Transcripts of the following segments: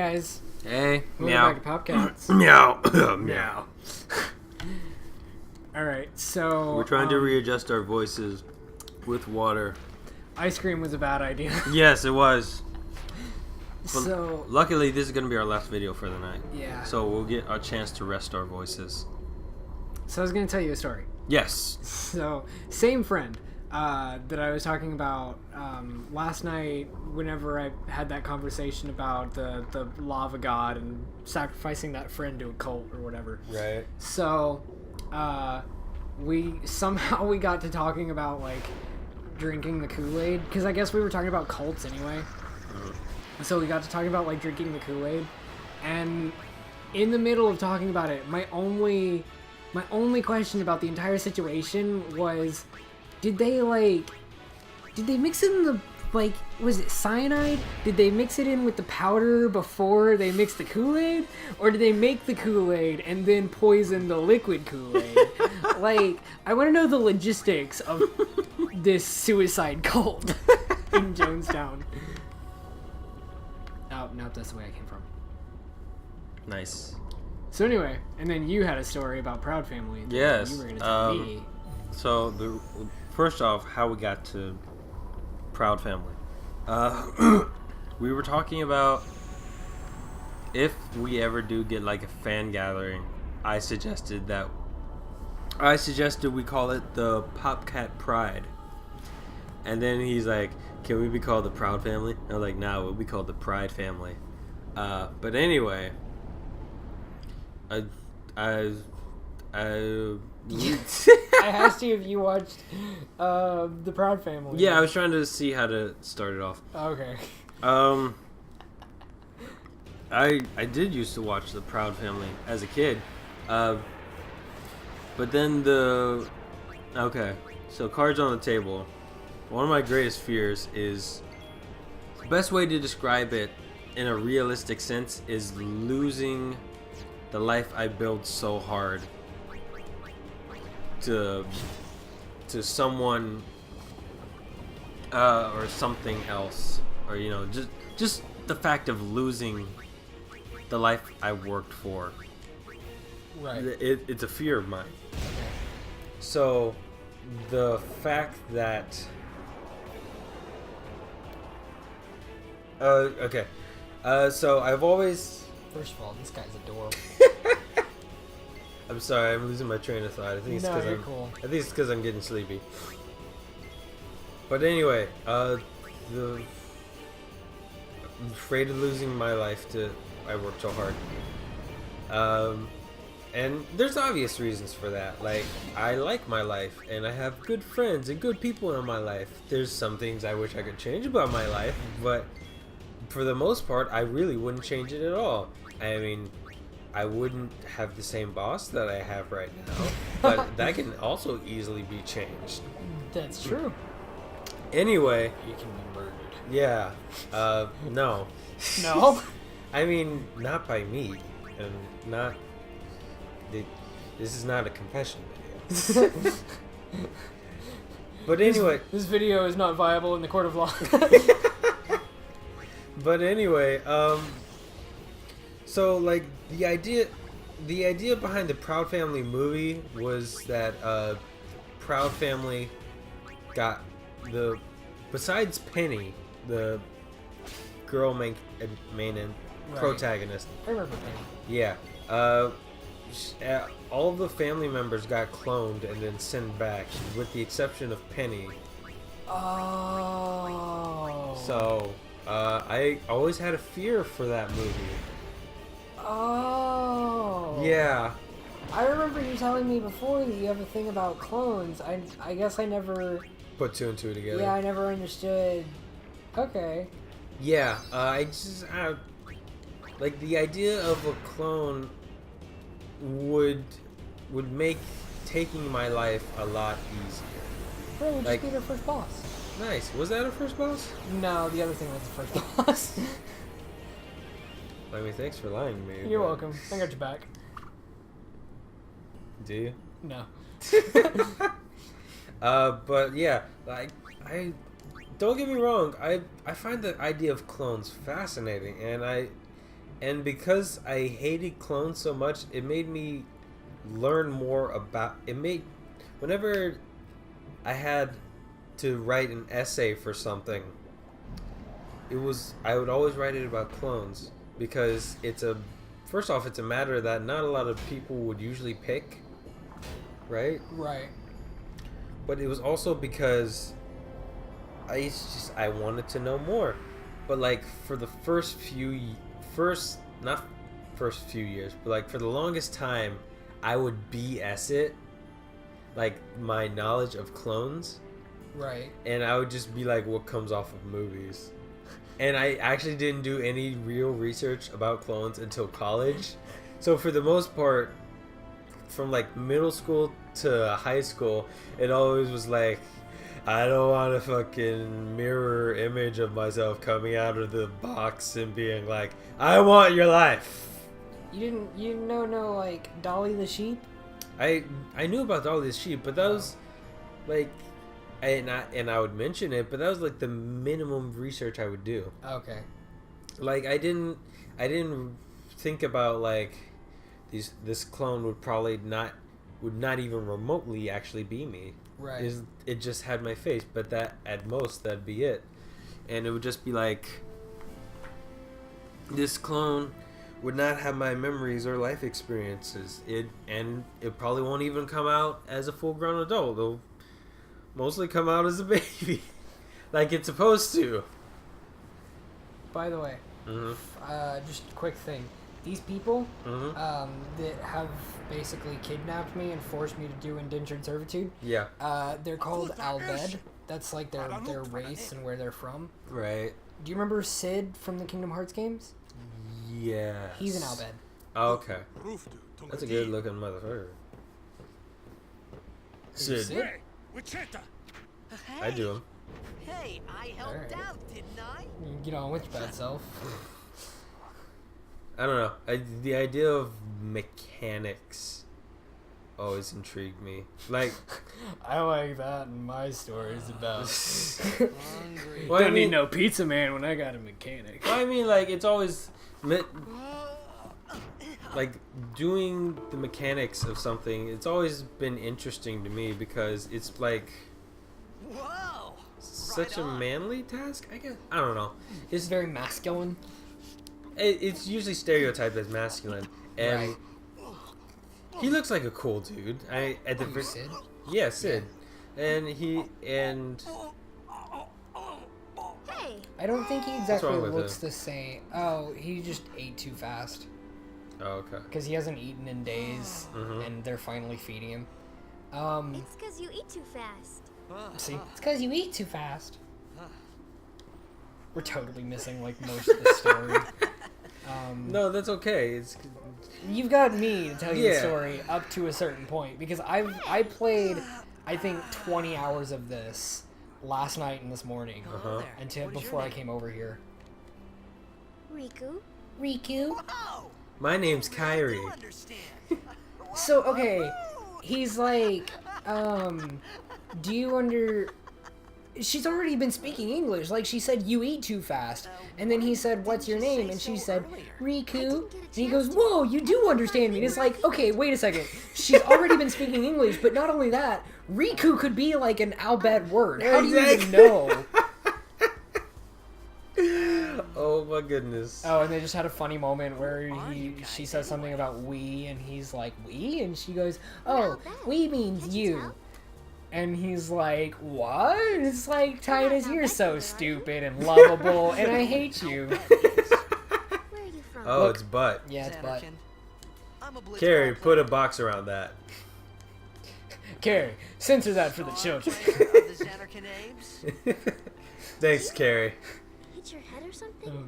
guys. Hey, Welcome meow. back to PopCats. Meow. Meow. Alright, so... We're trying to readjust our voices with water. Ice cream was a bad idea. Yes, it was. But So... luckily, this is going to be our last video for the night. Yeah. So we'll get a chance to rest our voices. So I was going to tell you a story. Yes. So, same friend that I was talking about last night whenever I had that conversation about the lava god and sacrificing that friend to a cult or whatever. Right. So, we got to talking about, like, drinking the Kool-Aid, because I guess we were talking about cults anyway. So we got to talking about, like, drinking the Kool-Aid, and in the middle of talking about it, my only question about the entire situation was, did they mix in the, like, was it cyanide? Did they mix it in with the powder before they mixed the Kool-Aid? Or did they make the Kool-Aid and then poison the liquid Kool-Aid? Like, I want to know the logistics of this suicide cult in Jonestown. Oh, nope, that's the way I came from. Nice. So anyway, and then you had a story about Proud Family. Yes. You were going to tell me. So, first off, how we got to Proud Family. We were talking about if we ever do get, like, a fan gathering, I suggested we call it the PopCat Pride. And then he's like, can we be called the Proud Family? And I'm like, nah, we'll be called the Pride Family. But anyway, I asked you if you watched the Proud Family. Yeah, I was trying to see how to start it off. Okay. I did used to watch the Proud Family as a kid. But then okay, so cards on the table. One of my greatest fears is, the best way to describe it in a realistic sense is losing the life I built so hard to someone or something else, or just the fact of losing the life I worked for. Right. It's a fear of mine. So the fact that okay, so I've always. First of all, this guy's adorable. I'm sorry, I'm losing my train of thought. I think it's because cool. I think it's because I'm getting sleepy. But anyway, I'm afraid of losing my life I worked so hard. And there's obvious reasons for that. Like, I like my life, and I have good friends and good people in my life. There's some things I wish I could change about my life, but for the most part, I really wouldn't change it at all. I mean, I wouldn't have the same boss that I have right now, but that can also easily be changed. That's true. Anyway. You can be murdered. Yeah. No. No? I mean, not by me. And not... This is not a confession video. But anyway... This video is not viable in the court of law. But anyway, so, like, the idea behind the Proud Family movie was that Proud Family got besides Penny, the girl main protagonist. I remember Penny. Yeah. All the family members got cloned and then sent back, with the exception of Penny. Oh. So, I always had a fear for that movie. Oh. Yeah. I remember you telling me before that you have a thing about clones. I guess I never... Put two and two together. Yeah, I never understood. Okay. Yeah, like, the idea of a clone would make taking my life a lot easier. Bro, would like, just be their first boss. Nice. Was that our first boss? No, the other thing was the first boss. I mean, thanks for lying to me. You're welcome. I got your back. Do you? No. But yeah, like, I don't get me wrong. I find the idea of clones fascinating, and And because I hated clones so much, it made me learn more about it. Whenever I had to write an essay for something, I would always write it about clones because first off, it's a matter that not a lot of people would usually pick, right? Right. But it was also because I wanted to know more. But like for the first few years, but like for the longest time, I would BS it, like my knowledge of clones. Right. And I would just be like, what comes off of movies? And I actually didn't do any real research about clones until college. So for the most part, from like middle school to high school, it always was like, I don't want a fucking mirror image of myself coming out of the box and being like, I want your life. You didn't know like Dolly the sheep? I knew about Dolly the sheep, but that was like, and I would mention it, but that was like the minimum research I would do. Okay. Like I didn't think about like this clone would not even remotely actually be me. Right. It just had my face, but that at most that'd be it. And it would just be like, this clone would not have my memories or life experiences. It probably won't even come out as a full-grown adult. It'll mostly come out as a baby, like it's supposed to. By the way, just a quick thing. These people that have basically kidnapped me and forced me to do indentured servitude. Yeah. They're called Albed. That's like their race and where they're from. Right. Do you remember Sid from the Kingdom Hearts games? Yeah. He's an Albed. Oh, okay. That's a good looking motherfucker. Sid. I do him. Hey, I helped out, didn't I? You can get on with your bad self. I don't know. The idea of mechanics always intrigued me. Like, I like that in my stories about. Well, Don't need no pizza man when I got a mechanic. Well, I mean, like, it's always like doing the mechanics of something. It's always been interesting to me because it's like such a manly task. I guess I don't know. It's very masculine. It's usually stereotyped as masculine, and he looks like a cool dude. Sid? Yeah, Sid, and he. Hey. I don't think he exactly with looks him? the same. Oh, he just ate too fast. Oh, okay. Because he hasn't eaten in days, and they're finally feeding him. It's because you eat too fast. See? It's because you eat too fast. We're totally missing, like, most of the story. No, that's okay. You've got me to tell you the Yeah. story up to a certain point, because I played, I think, 20 hours of this last night and this morning, before I came over here. Riku? My name's Kyrie. So, okay, he's like, do you she's already been speaking English. Like, she said, you eat too fast. And then he said, what's your name? And she said, Riku. And he goes, whoa, you do understand me. And it's like, okay, wait a second. She's already been speaking English, but not only that, Riku could be like an Albed word. How do you even know? Oh my goodness. Oh, and they just had a funny moment where she says something about we, and he's like, we? And she goes, oh, we means you. And he's like, what? And it's like, Titus, you're so stupid and lovable, and I hate you. Where are you from? Oh, Look. it's butt. Yeah, it's butt. Carrie, put a box around that. Carrie, censor that for the children. Thanks, Carrie. Hit your head or something? Oh,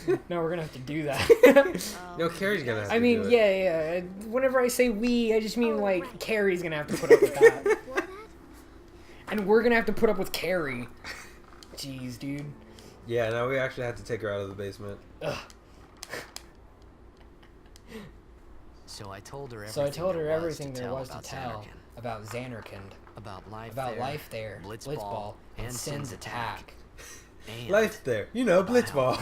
God. No, we're gonna have to do that. No, Carrie's gonna have to I mean, do it. yeah. Whenever I say we, I just mean, like, Carrie's gonna have to put up with that. Before that? And we're gonna have to put up with Carrie. Jeez, dude. Yeah, now we actually have to take her out of the basement. Ugh. So I told her everything there was to tell about Xanarkand, about life about there, life there, Blitzball, and Sin's attack. life there. You know, blitzball.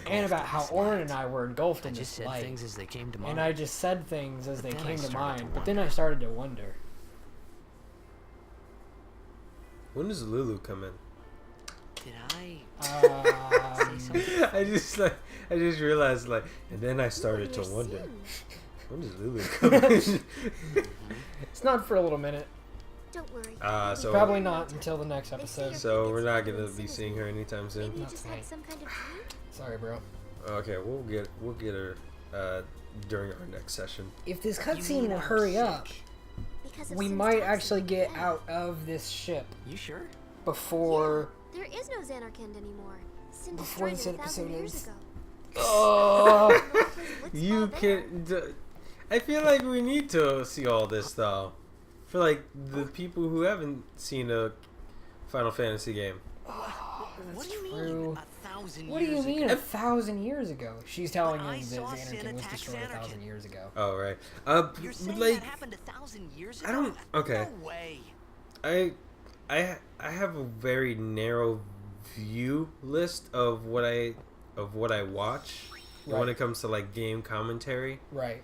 And about how Orin and I were engulfed in I this just said light. things as they came to mind. And I just said things as they then I came to started mind. to But then I started to wonder. When does Lulu come in? Did I Um, say something? I just realized and then I started to You're wonder. soon. When does Lulu come in? it's not for a little minute. Don't worry. So Probably not until the next episode. So we're not gonna be seeing her anytime Maybe soon. you Not just tonight. had some kind of dream? Sorry, bro. Okay, we'll get her during our next session. If this You cutscene mean will I'm hurry up, sick? Because of we Sin's might toxin, actually get yeah. out of this ship You sure? before. There is no Xanarkand anymore. Sin Before destroyed this it 1,000 episode years ends. ago. Oh, You can. I feel like we need to see all this though. For the people who haven't seen a Final Fantasy game. What do you true. mean 1,000 what do years you mean ago? 1,000 years ago? She's telling But I him that saw Sin Xanarkand was attack destroyed Xanarkand. 1,000 years ago. Oh right. You're saying like that happened 1,000 years ago? I don't. Okay. No way. I have a very narrow view list of what I watch when Right. it comes to game commentary. Right.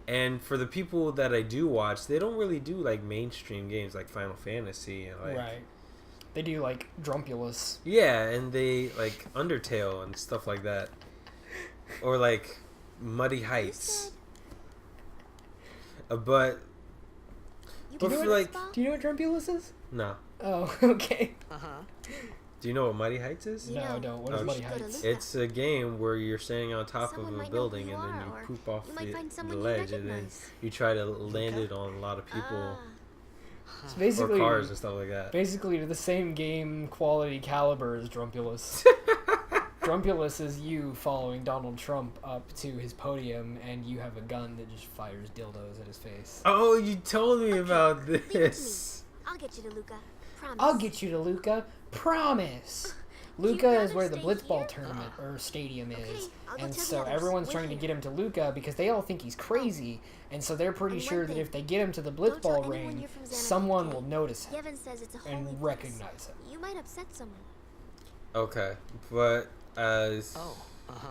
And for the people that I do watch, they don't really do mainstream games like Final Fantasy and Right. They do Drumpulus. yeah, and they Undertale and stuff like that, or Muddy Heights. But You But play for, baseball? Do you know what Drumpulus is? no. Oh, okay. Uh-huh. Do you know what Muddy Heights is? You No, I know, don't. What is you Muddy should go to Heights? Luca. It's a game where you're standing on top Someone of a might know building who and you then are, you or poop off you might find the someone you ledge and then recognize. you try to land it on a lot of people It's or basically cars and stuff like that. basically the same game quality caliber as Drumpulus. Drumpulus is you following Donald Trump up to his podium, and you have a gun that just fires dildos at his face. Oh, you told me about Leave it to this. me. I'll get you to Luca. Promise. I'll get you to Luca. Promise. Luca rather is where the stay Blitzball here? tournament or stadium is, I'll go and tell the so others. everyone's Wait trying to here. get him to Luca because they all think he's crazy, and so they're pretty And one sure that thing, if they get him to the don't tell Blitzball anyone ring, you're from Xanarkand, someone okay? will notice him Yevon says it's a holy and place. recognize him. You might upset someone. Okay, but Oh, uh-huh.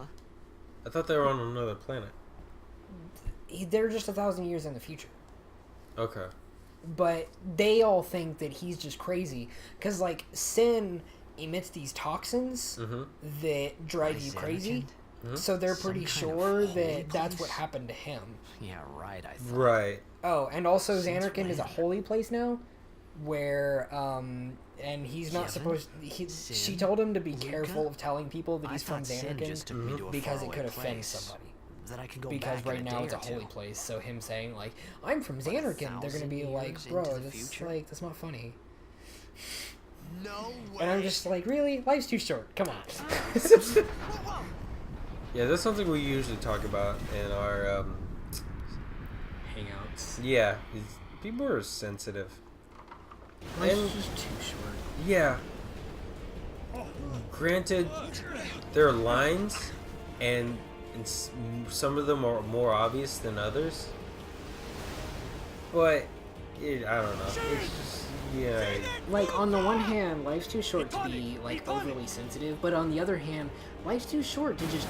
I thought they were on another planet. They're just 1,000 years in the future. Okay. But they all think that he's just crazy because Sin emits these toxins Mhm. that drive By you crazy, Xanarkand? so they're Some pretty kind of sure holy that that's place? what happened to him. Yeah, right, I thought. Right. Oh, and also Since Xanarkand is a when? holy place now, where and he's not Yevon? supposed. She Sin? told him to be Luca? careful of telling people that I he's from thought Sin just Xanarkand took me to a because it faraway could offend place somebody. That I could go Because back right in a now day it's a or holy two. place, so him saying I'm from But Xanarkand, they're gonna be 1,000 like, years bro, into the that's future? that's not funny. No way. And I'm just really, life's too short. Come on. Whoa, whoa. Yeah, that's something we usually talk about in our Hangouts. yeah. People are sensitive. Life's just too short. Yeah. Granted, there are lines, and some of them are more obvious than others. But I don't know. It's just On the one hand, life's too short to be overly sensitive, but on the other hand, life's too short to just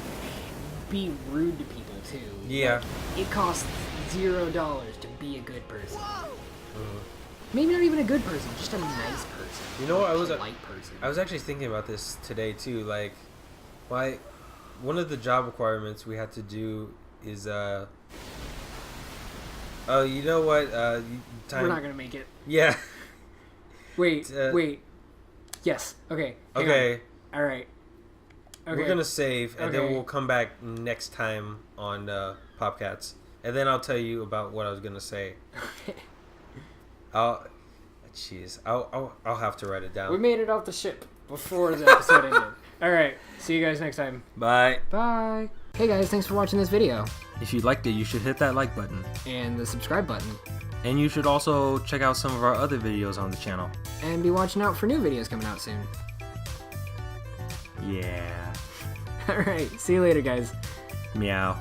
be rude to people too. yeah. It costs $0 to be a good person. Maybe not even a good person, just a nice person. You know what? a polite person. I was actually thinking about this today too. Why? One of the job requirements we had to do is oh, you know what? Time. We're not gonna make it. Yeah. Wait, Uh, wait. Yes. Okay. hang Okay. on. All right. Okay. We're gonna save, and then Okay. we'll come back next time on PopCats, and then I'll tell you about what I was gonna say. I'll have to write it down. We made it off the ship before the episode ended. All right. See you guys next time. Bye. Bye. Hey guys, thanks for watching this video If you liked it, you should hit that like button, and the subscribe button, and you should also check out some of our other videos on the channel. and be watching out for new videos coming out soon. Yeah. All right. See you later, guys. Meow.